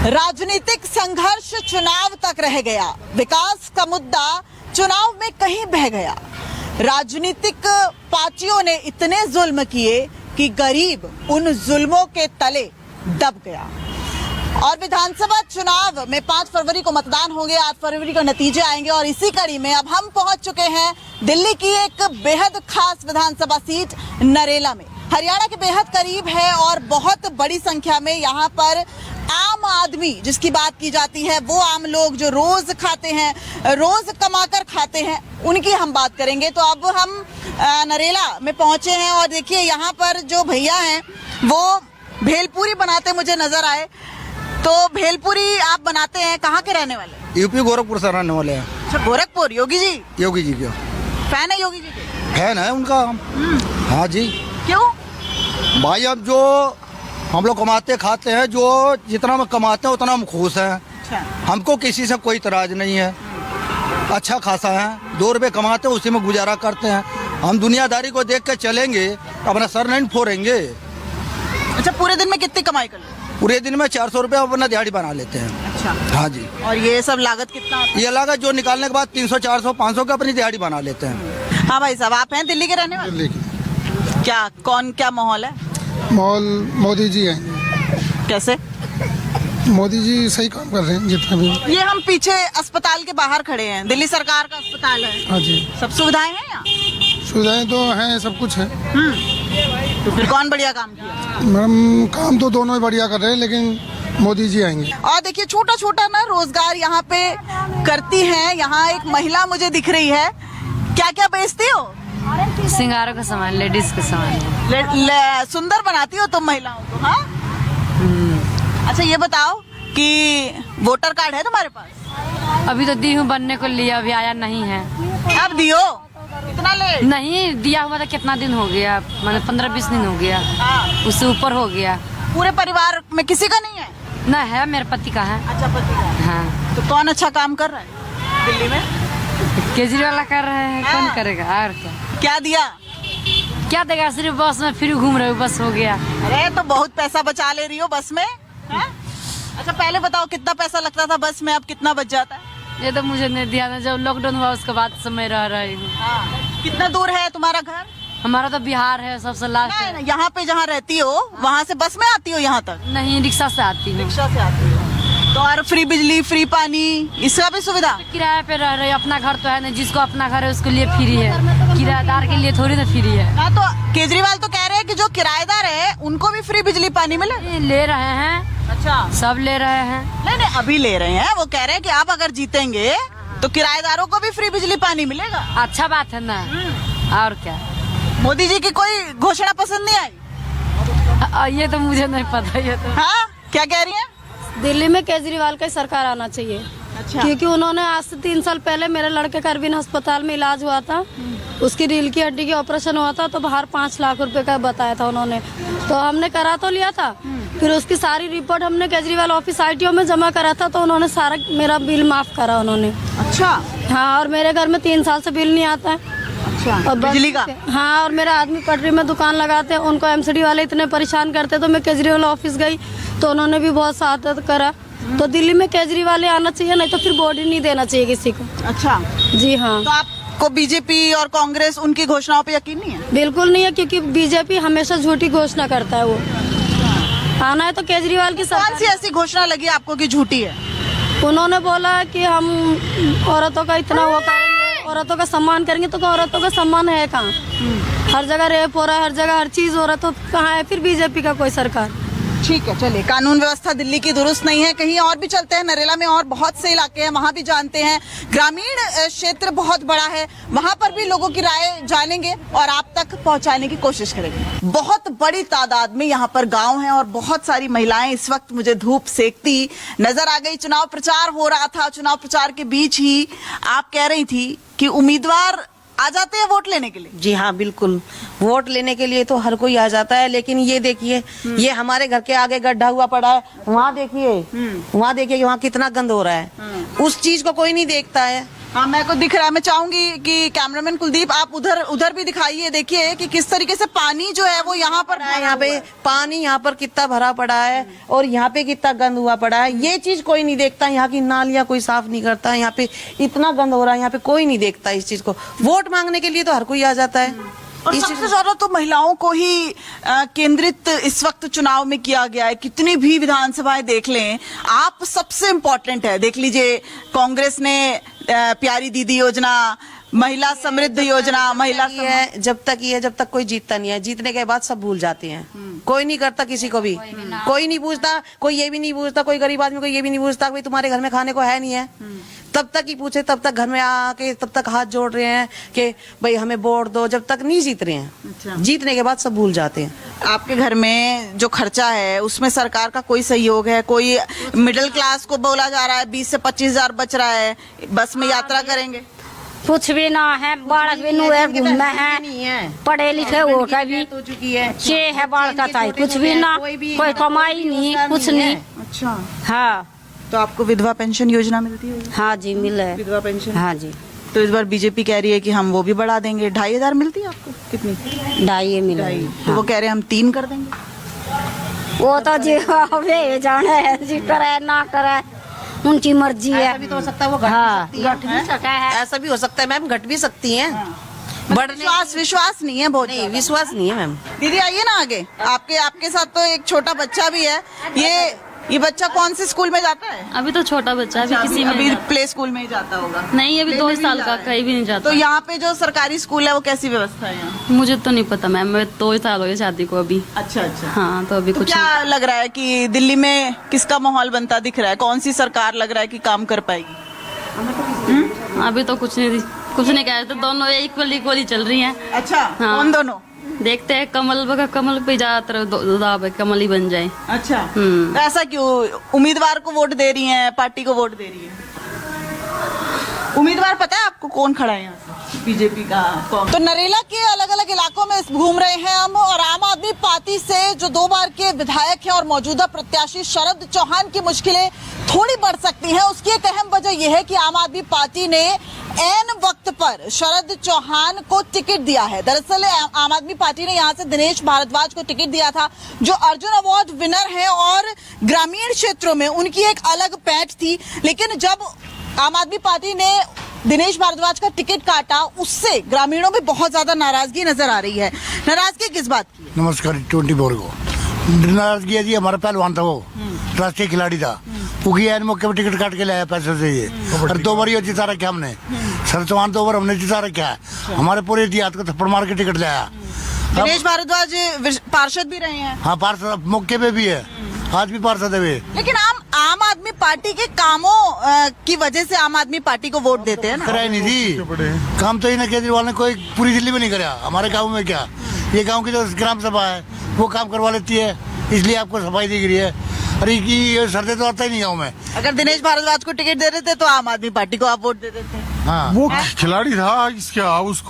राजनीतिक संघर्ष चुनाव तक रह गया, विकास का मुद्दा चुनाव में कहीं बह गया। राजनीतिक पार्टियों ने इतने जुल्म किए कि गरीब उन जुल्मों के तले दब गया। और विधानसभा चुनाव में 5 फरवरी को मतदान होंगे, 8 फरवरी को नतीजे आएंगे और इसी कड़ी में अब हम पहुंच चुके हैं दिल्ली की एक बेहद खास विधानसभा सीट नरेला में। हरियाणा के बेहद करीब है और बहुत बड़ी संख्या में यहाँ पर आम आदमी जिसकी बात की जाती है, वो आम लोग जो रोज खाते हैं, रोज कमाकर खाते हैं, उनकी हम बात करेंगे। तो अब हम नरेला में पहुंचे हैं और देखिए यहाँ पर जो भैया हैं वो भेलपूरी बनाते मुझे नजर आए। तो भेलपूरी आप बनाते हैं, कहाँ के रहने वाले? यूपी गोरखपुर से रहने वाले हैं। अच्छा, गोरखपुर। योगी जी क्यों फैन है योगी जी के? फैन है उनका। हाँ जी। क्यों भाई, अब जो हम लोग कमाते खाते हैं, जो जितना हम कमाते हैं उतना हम खुश हैं। अच्छा। हमको किसी से कोई इतराज नहीं है, अच्छा खासा है। 2 रुपये कमाते हैं उसी में गुजारा करते हैं। हम दुनियादारी को देख के चलेंगे, अपना सर नहीं फोड़ेंगे। अच्छा, पूरे दिन में कितनी कमाई कर लेते? पूरे दिन में 400 रुपये अपना दिहाड़ी बना लेते हैं। अच्छा। हाँ जी। और ये सब लागत कितना होता है? ये लागत जो निकालने के बाद 300, 400, 500 की अपनी दिहाड़ी बना लेते हैं। हाँ भाई साहब, आप हैं दिल्ली के रहने वाले? दिल्ली की। क्या माहौल है? माहौल मोदी जी हैं। कैसे? मोदी जी सही काम कर रहे हैं जितना भी। ये हम पीछे अस्पताल के बाहर खड़े हैं, दिल्ली सरकार का अस्पताल है। हाँ जी। सब सुविधाएं हैं यहाँ? सुविधाएं तो हैं, सब कुछ है। तो फिर कौन बढ़िया काम किया? मैडम, काम तो दोनों ही बढ़िया कर रहे हैं, लेकिन मोदी जी आएंगे। और देखिए छोटा छोटा ना रोजगार यहाँ पे करती हैं। यहाँ एक महिला मुझे दिख रही है, क्या क्या बेचती हो? सिंगारों का सामान, लेडीज का सामान। सुंदर बनाती हो तुम महिलाओं को। हाँ। अच्छा, ये बताओ कि वोटर कार्ड है तुम्हारे पास? अभी तो दी हूँ, बनने को लिया, अभी आया नहीं है। अब दियो। इतना लेट? नहीं दिया हुआ था, कितना दिन हो गया, मतलब 15-20 दिन हो गया, उससे ऊपर हो गया। पूरे परिवार में किसी का नहीं है? ना है, मेरे पति का है। अच्छा, पति का है। हाँ। तो कौन अच्छा काम कर रहा है दिल्ली में? केजरीवाल कर रहे हैं, हाँ। कौन करेगा? और क्या दिया? क्या देगा? सिर्फ बस में फिर घूम रहे हो, बस हो गया। अरे तो बहुत पैसा बचा ले रही हो बस में। हाँ? अच्छा, पहले बताओ कितना पैसा लगता था बस में, अब कितना बच जाता है? ये तो मुझे नहीं दिया ना, जब लॉकडाउन हुआ उसके बाद समय रह रही हूँ। हाँ। कितना दूर है तुम्हारा घर? हमारा तो बिहार है, सबसे लास्ट है। यहाँ पे जहाँ रहती हो वहाँ से बस में आती हो यहाँ तक? नहीं, रिक्शा से आती हूँ। रिक्शा से आती हो। तो और फ्री बिजली, फ्री पानी, इसका भी सुविधा? किराए पे रह रहे, अपना घर तो है नहीं, जिसको अपना घर है उसके लिए फ्री है, किराएदार के लिए थोड़ी ना फ्री है। हाँ, तो केजरीवाल तो कह रहे हैं कि जो किराएदार है उनको भी फ्री बिजली पानी मिले। ले रहे हैं। अच्छा, सब ले रहे हैं। नहीं, अभी ले रहे हैं। वो कह रहे हैं कि आप अगर जीतेंगे तो किराएदारों को भी फ्री बिजली पानी मिलेगा। अच्छा बात है ना। और क्या? मोदी जी की कोई घोषणा पसंद नहीं आई? ये तो मुझे नहीं पता। ये तो हाँ, क्या कह रही हैं? दिल्ली में केजरीवाल का सरकार आना चाहिए। अच्छा। क्योंकि उन्होंने आज से 3 साल पहले मेरे लड़के का अरविंद अस्पताल में इलाज हुआ था, उसकी रीढ़ की हड्डी की ऑपरेशन हुआ था, तो बाहर 5 लाख रुपए का बताया था उन्होंने। तो हमने करा तो लिया था, फिर उसकी सारी रिपोर्ट हमने केजरीवाल ऑफिस ITO में जमा करा था, तो उन्होंने सारा मेरा बिल माफ करा उन्होंने। अच्छा। हाँ, और मेरे घर में 3 साल से बिल नहीं आता है। अच्छा। और बिजली का? हाँ, और मेरा आदमी पटरी में दुकान लगाते हैं, उनको MCD वाले इतने परेशान करते, तो मैं केजरीवाल ऑफिस गई तो उन्होंने भी बहुत साथ करा। तो दिल्ली में केजरीवाल आना चाहिए, नहीं तो फिर वोट ही नहीं देना चाहिए किसी को। अच्छा जी हाँ। तो आपको बीजेपी और कांग्रेस उनकी घोषणाओं पे यकीन नहीं है? बिल्कुल नहीं है, क्योंकि बीजेपी हमेशा झूठी घोषणा करता है। वो आना है तो केजरीवाल की कौन सी ऐसी घोषणा लगी आपको कि झूठी है? उन्होंने बोला कि हम औरतों का इतना वो करेंगे, औरतों का सम्मान करेंगे, तो औरतों का सम्मान है कहाँ? हर जगह रेप हो रहा है, हर जगह हर चीज हो रहा है, तो कहाँ है फिर बीजेपी का कोई सरकार? ठीक है, चलिए। कानून व्यवस्था दिल्ली की दुरुस्त नहीं है। कहीं और भी चलते हैं, नरेला में और बहुत से इलाके हैं, वहां भी जानते हैं। ग्रामीण क्षेत्र बहुत बड़ा है, वहां पर भी लोगों की राय जानेंगे और आप तक पहुंचाने की कोशिश करेंगे। बहुत बड़ी तादाद में यहाँ पर गांव हैं और बहुत सारी महिलाएं इस वक्त मुझे धूप सेकती नजर आ गई। चुनाव प्रचार हो रहा था, चुनाव प्रचार के बीच ही आप कह रही थी कि उम्मीदवार आ जाते हैं वोट लेने के लिए। जी हाँ, बिल्कुल। वोट लेने के लिए तो हर कोई आ जाता है, लेकिन ये देखिए, ये हमारे घर के आगे गड्ढा हुआ पड़ा है, वहाँ देखिए, वहाँ देखिए, वहाँ कितना गंद हो रहा है, उस चीज को कोई नहीं देखता है। हाँ, मेरे को दिख रहा है। मैं चाहूंगी कि कैमरामैन कुलदीप आप उधर भी दिखाइए, देखिए कि किस तरीके से पानी जो है वो यहाँ पर यहाँ पे पानी यहाँ पर कितना भरा पड़ा है और यहाँ पे कितना गंद हुआ पड़ा है, ये चीज कोई नहीं देखता। यहाँ की नालियां कोई साफ नहीं करता, यहाँ पे इतना गंद हो रहा है, यहाँ पे कोई नहीं देखता इस चीज को। वोट मांगने के लिए तो हर कोई आ जाता है। और सबसे ज्यादा तो महिलाओं को ही केंद्रित इस वक्त चुनाव में किया गया है। कितनी भी विधानसभाएं देख लें, आप सबसे इम्पोर्टेंट है। देख लीजिए, कांग्रेस ने प्यारी दीदी योजना, महिला समृद्ध योजना, महिला है जब तक कोई जीतता नहीं है। जीतने के बाद सब भूल जाते हैं, कोई नहीं करता किसी को भी, कोई नहीं पूछता, कोई ये भी नहीं पूछता, कोई गरीब आदमी को ये भी नहीं पूछता भाई तुम्हारे घर में खाने को है नहीं है। तब तक ही पूछे, तब तक घर में आके तब तक हाथ जोड़ रहे हैं कि भाई हमें वोट दो, जब तक नहीं जीत रहे हैं। अच्छा। जीतने के बाद सब भूल जाते हैं। आपके घर में जो खर्चा है उसमें सरकार का कोई सहयोग है? कोई मिडिल क्लास को बोला जा रहा है 20 से 25 हजार बच रहा है, बस में यात्रा करेंगे? कुछ भी ना है, बाढ़ भी नु है, घूमना है, पढ़े लिखे हो का भी ये है बाढ़ का ताई, कुछ भी ना, कोई कमाई नहीं, कुछ नहीं। अच्छा, हाँ तो आपको विधवा पेंशन योजना मिलती है? हाँ जी मिले, विधवा पेंशन, हाँ जी। तो इस बार बीजेपी कह रही है कि हम वो भी बढ़ा देंगे। 2500 मिलती है आपको? कितनी? 2.5 मिले। तो वो कह रहे हैं हम 3 कर देंगे। वो तो जी वे जाने है, जी करे ना करे उनकी मर्जी है। ऐसा भी तो हो सकता है वो घट भी सकता है, ऐसा भी हो सकता है मैम, घट भी सकती है। विश्वास नहीं है, बहुत नहीं विश्वास नहीं है मैम। दीदी आइए ना आगे, आपके साथ तो एक छोटा बच्चा भी है। ये बच्चा कौन से स्कूल में जाता है? अभी तो छोटा बच्चा है, अभी किसी में अभी प्ले स्कूल में ही जाता होगा। नहीं, अभी 2 साल का, कहीं भी नहीं जाता। तो यहाँ पे जो सरकारी स्कूल है वो कैसी व्यवस्था है यहाँ? मुझे तो नहीं पता मैम, मैं 2 साल हो गए शादी को अभी। अच्छा अच्छा। हाँ, तो अभी तो कुछ क्या लग रहा है कि दिल्ली में किसका माहौल बनता दिख रहा है? कौन सी सरकार लग रहा है कि काम कर पाएगी? नहीं, अभी तो कुछ नहीं कह रहे थे, दोनों इक्वली चल रही हैं। अच्छा, हाँ। कौन दोनों? देखते हैं, कमल पे ज्यादातर दाव है, कमल ही बन जाए। अच्छा, तो ऐसा क्यों? उम्मीदवार को वोट दे रही हैं, पार्टी को वोट दे रही है? उम्मीदवार पता है आपको कौन खड़ा है यहाँ से? बीजेपी का कौन? तो नरेला के अलग अलग इलाकों में घूम रहे हैं हम, और आम आदमी पार्टी से जो 2 बार के विधायक हैं और मौजूदा प्रत्याशी शरद चौहान की मुश्किलें थोड़ी बढ़ सकती हैं। उसकी एक अहम वजह यह है कि आम आदमी पार्टी ने ऐन वक्त पर शरद चौहान को टिकट दिया है। दरअसल आम आदमी पार्टी ने यहाँ से दिनेश भारद्वाज को टिकट दिया था, जो अर्जुन अवार्ड विनर हैं, और ग्रामीण क्षेत्रों में उनकी एक अलग पैठ थी। लेकिन जब आम आदमी पार्टी ने दिनेश भारद्वाज का टिकट काटा, उससे ग्रामीणों में बहुत ज्यादा नाराजगी नजर आ रही है। नाराजगी किस बात की? नमस्कार 24 को नाराजगी है जी, हमारा पहलवान था, वो राष्ट्रीय खिलाड़ी था, वो ऐन मौके पर टिकट काट के लाया पैसे से ये, और 2 बार ये जिता रखा हमने। सर चौहान 2 बार हमने जिता रखा है, हमारे पूरे इतिहास को थप्पड़ मार के टिकट लाया। दिनेश भारद्वाज पार्षद भी रहे हैं। हाँ, पार्षद मौके पे भी है, आज भी पार्षद है वे। लेकिन आम आदमी पार्टी के कामों की वजह से आम आदमी पार्टी को वोट देते हैं ना। कराया नहीं जी काम, तो इन्हें केजरीवाल ने कोई पूरी दिल्ली में नहीं कराया। हमारे गाँव में क्या, ये गाँव की जो ग्राम सभा है वो काम करवा लेती है, इसलिए आपको सफाई दिख रही है। अरे ये सर्दे तो आता ही नहीं गाँव में। अगर दिनेश भारद्वाज को टिकट दे देते तो आम आदमी पार्टी को आप वोट दे देते। हाँ, वो खिलाड़ी था, इसके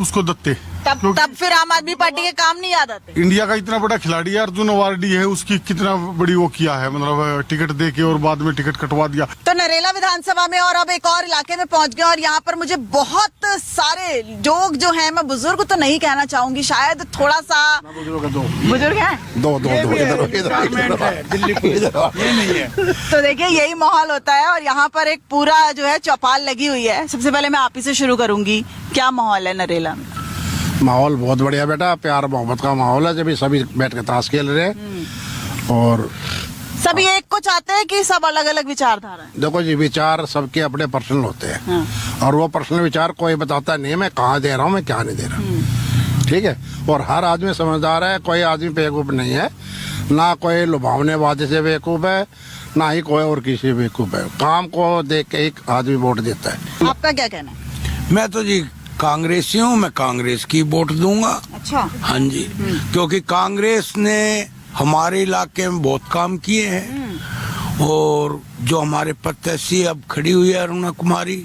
उसको दत्ते। तब फिर आम आदमी पार्टी के काम नहीं याद आते। इंडिया का इतना बड़ा खिलाड़ी है, अर्जुन अवार्डी है, उसकी कितना बड़ी वो किया है, मतलब टिकट दे के और बाद में टिकट कटवा दिया। तो नरेला विधानसभा में और अब एक और इलाके में पहुंच गए, और यहाँ पर मुझे बहुत सारे लोग जो हैं, मैं बुजुर्ग तो नहीं कहना चाहूंगी, शायद थोड़ा सा बुजुर्ग हैं, दो तो देखिए यही माहौल होता है। और यहाँ पर एक पूरा जो है चौपाल लगी हुई है। सबसे पहले मैं आप ही से शुरू करूंगी, क्या माहौल है नरेला में? माहौल बहुत बढ़िया बेटा, प्यार मोहब्बत का माहौल है। जब सभी बैठ के ताश खेल रहे हैं, और सभी एक को चाहते हैं कि सब अलग अलग विचारधारा है? देखो जी, विचार सबके अपने पर्सनल होते हैं, और वो पर्सनल विचार कोई बताता नहीं है मैं कहाँ दे रहा हूँ, मैं क्या नहीं दे रहा। ठीक है, और हर आदमी समझदार है, कोई आदमी बेवकूफ नहीं है, ना कोई लुभावने वादे से बेवकूफ है, ना ही कोई और किसी बेवकूफ है। काम को देख के एक आदमी वोट देता है। आपका क्या कहना है? मैं तो जी कांग्रेसी हूँ, मैं कांग्रेस की वोट दूंगा। अच्छा। हाँ जी, क्योंकि कांग्रेस ने हमारे इलाके में बहुत काम किए हैं, और जो हमारे प्रत्याशी अब खड़ी हुई है अरुणा कुमारी,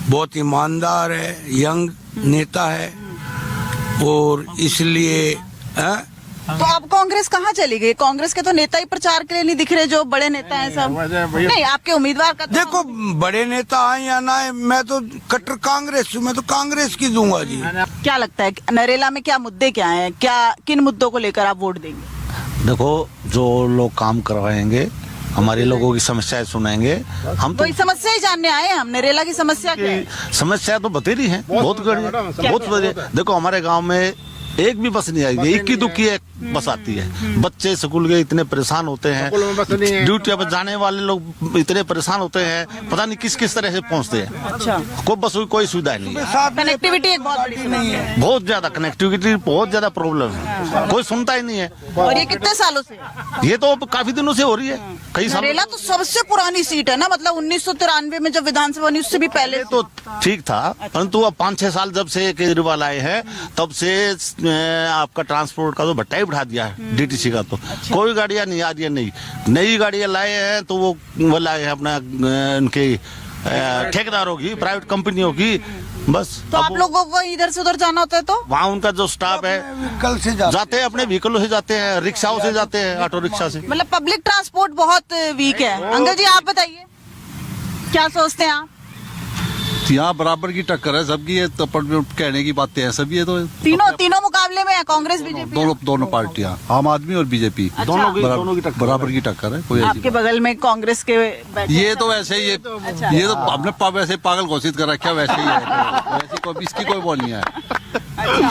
बहुत ईमानदार है, यंग नेता है, और इसलिए तो अब कांग्रेस कहाँ चली गई? कांग्रेस के तो नेता ही प्रचार के लिए नहीं दिख रहे, जो बड़े नेता हैं सब। नहीं, आपके उम्मीदवार का तो देखो बड़े नेता आए या ना आए, मैं तो कट्टर कांग्रेस हूँ, मैं तो कांग्रेस की दूंगा जी। क्या लगता है नरेला में क्या मुद्दे क्या हैं, क्या किन मुद्दों को लेकर आप वोट देंगे? देखो, जो लोग काम करवाएंगे, हमारे लोगों की समस्याएं सुनेंगे, हम तो कोई समस्या ही जानने आए हैं हम। नरेला की समस्या क्या है? समस्या तो बतेरी है, बहुत बढ़िया। देखो हमारे गांव में एक भी बस नहीं आएगी, एक की दुखी एक बस आती है। बच्चे स्कूल के इतने परेशान होते हैं, ड्यूटी पर जाने वाले लोग इतने परेशान होते हैं, पता नहीं किस किस तरह से पहुंचते हैं। अच्छा, कोई बस कोई सुविधा नहीं है। कनेक्टिविटी एक बहुत बड़ी समस्या है। बहुत ज्यादा कनेक्टिविटी, बहुत ज्यादा प्रॉब्लम है, कोई सुनता ही नहीं है। और ये कितने सालों से? ये तो काफी दिनों से हो रही है, कई साल। नरेला तो सबसे पुरानी सीट है ना, मतलब 1993 में जब विधानसभा बनी उससे भी पहले तो ठीक था, परंतु अब 5-6 साल जब से केजरीवाल आए हैं तब से आपका ट्रांसपोर्ट का तो भट्टा ही बढ़ा दिया है, डीटीसी का। तो कोई गाड़ियां नहीं आ रही है, नई गाड़ियां लाए हैं तो वो लाए हैं अपना उनके ठेकेदारों की, प्राइवेट कंपनियों की, बस। तो आप लोगों को इधर से उधर जाना होता है तो वहाँ उनका जो स्टाफ है व्हीकल से जाते हैं, अपने व्हीकलों से जाते हैं, रिक्शाओं से जाते हैं, ऑटो रिक्शा से। मतलब पब्लिक ट्रांसपोर्ट बहुत वीक है। अंकल जी आप बताइए, क्या सोचते हैं आप? यहाँ बराबर की टक्कर है सबकी, ये तो कहने की बातें हैं सभी। ये तो तीनों मुकाबले में है, कांग्रेस बीजेपी दोनों पार्टियां, आम आदमी और बीजेपी, दोनों की बराबर की टक्कर है। कोई आपके बगल में कांग्रेस के ये तो वैसे ही, ये तो हमने वैसे पागल घोषित कर रखा, वैसे ही है, वैसे कोई इसकी कोई वो नहीं है।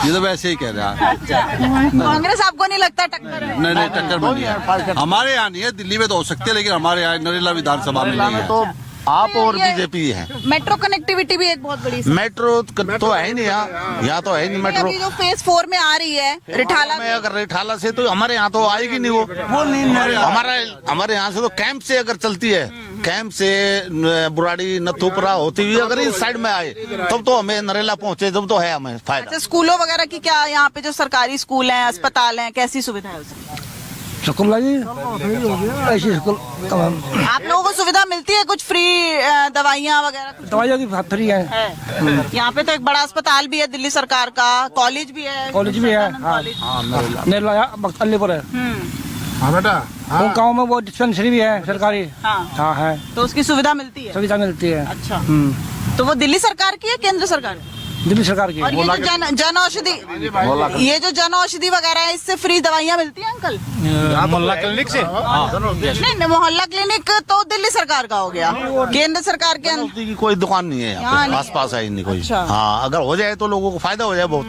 ये तो वैसे ही कह रहा है। कांग्रेस आपको नहीं लगता टक्कर है? नहीं, टक्कर में नहीं है। हमारे यहाँ नहीं है, दिल्ली में तो हो सकती है, लेकिन हमारे यहाँ नरेला विधानसभा में नहीं है। तो आप और बीजेपी है। मेट्रो कनेक्टिविटी भी एक बहुत बड़ी मेट्रो तो है ही नहीं यहाँ तो है ही नहीं मेट्रो। अभी जो फेज 4 में आ रही है रिठाला में, अगर रिठाला से तो हमारे यहाँ तो आएगी नहीं वो नहीं। हमारे यहाँ से तो कैंप से अगर चलती है, कैंप से बुराड़ी नथुपुरा होती हुई अगर इस साइड में आए तब तो हमें नरेला पहुँचे, तब तो है हमें फायदा। अच्छा, स्कूलों वगैरह की क्या यहाँ पे जो सरकारी स्कूल हैं, अस्पताल हैं, कैसी सुविधा है उसकी? ऐसी आप लोगों को सुविधा मिलती है कुछ फ्री दवाइयाँ वगैरह? दवाइयाँ की फ्री है। यहाँ पे तो एक बड़ा अस्पताल भी है दिल्ली सरकार का, कॉलेज भी है। कॉलेज भी है, अलीपुर है। हाँ बेटा, वो गाँव में वो डिस्पेंसरी भी है सरकारी। हाँ है, तो उसकी सुविधा मिलती है? सुविधा मिलती है। अच्छा, तो वो दिल्ली सरकार की है केंद्र सरकार? दिल्ली सरकार की। और ये जो जन औषधि, ये जो जन औषधि वगैरह है, इससे फ्री दवाइयाँ मिलती हैं अंकल? मोहल्ला क्लिनिक से नहीं, मोहल्ला क्लिनिक तो दिल्ली सरकार का हो गया, केंद्र सरकार के की कोई दुकान नहीं है यहाँ पे, आस-पास है ही नहीं कोई। अच्छा। हाँ, अगर हो जाए तो लोगों को फायदा हो जाए बहुत,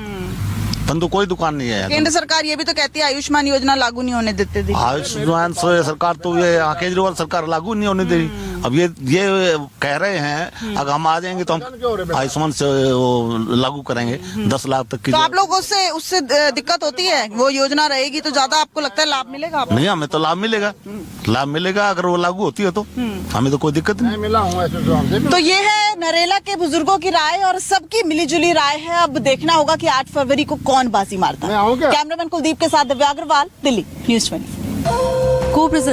परंतु कोई दुकान नहीं है। केंद्र सरकार ये भी तो कहती है आयुष्मान योजना लागू नहीं होने देते थी। आयुष्मान सरकार तो ये केजरीवाल सरकार लागू नहीं होने दे रही। अब ये कह रहे हैं अगर हम आ जाएंगे तो हम आयुष्मान से वो लागू करेंगे 10 लाख तक की। तो आप लोगों से उससे दिक्कत होती है? वो योजना रहेगी तो ज्यादा आपको लगता है लाभ मिलेगा आपको? नहीं, हमें तो लाभ मिलेगा अगर वो लागू होती है तो हमें तो कोई दिक्कत नहीं। तो ये है नरेला के बुजुर्गों की राय और सबकी मिलीजुली राय है। अब देखना होगा कि 8 फरवरी को कौन बाजी मारता है। कैमरामैन कुलदीप के साथ दिव्या अग्रवाल, दिल्ली न्यूज़ 24।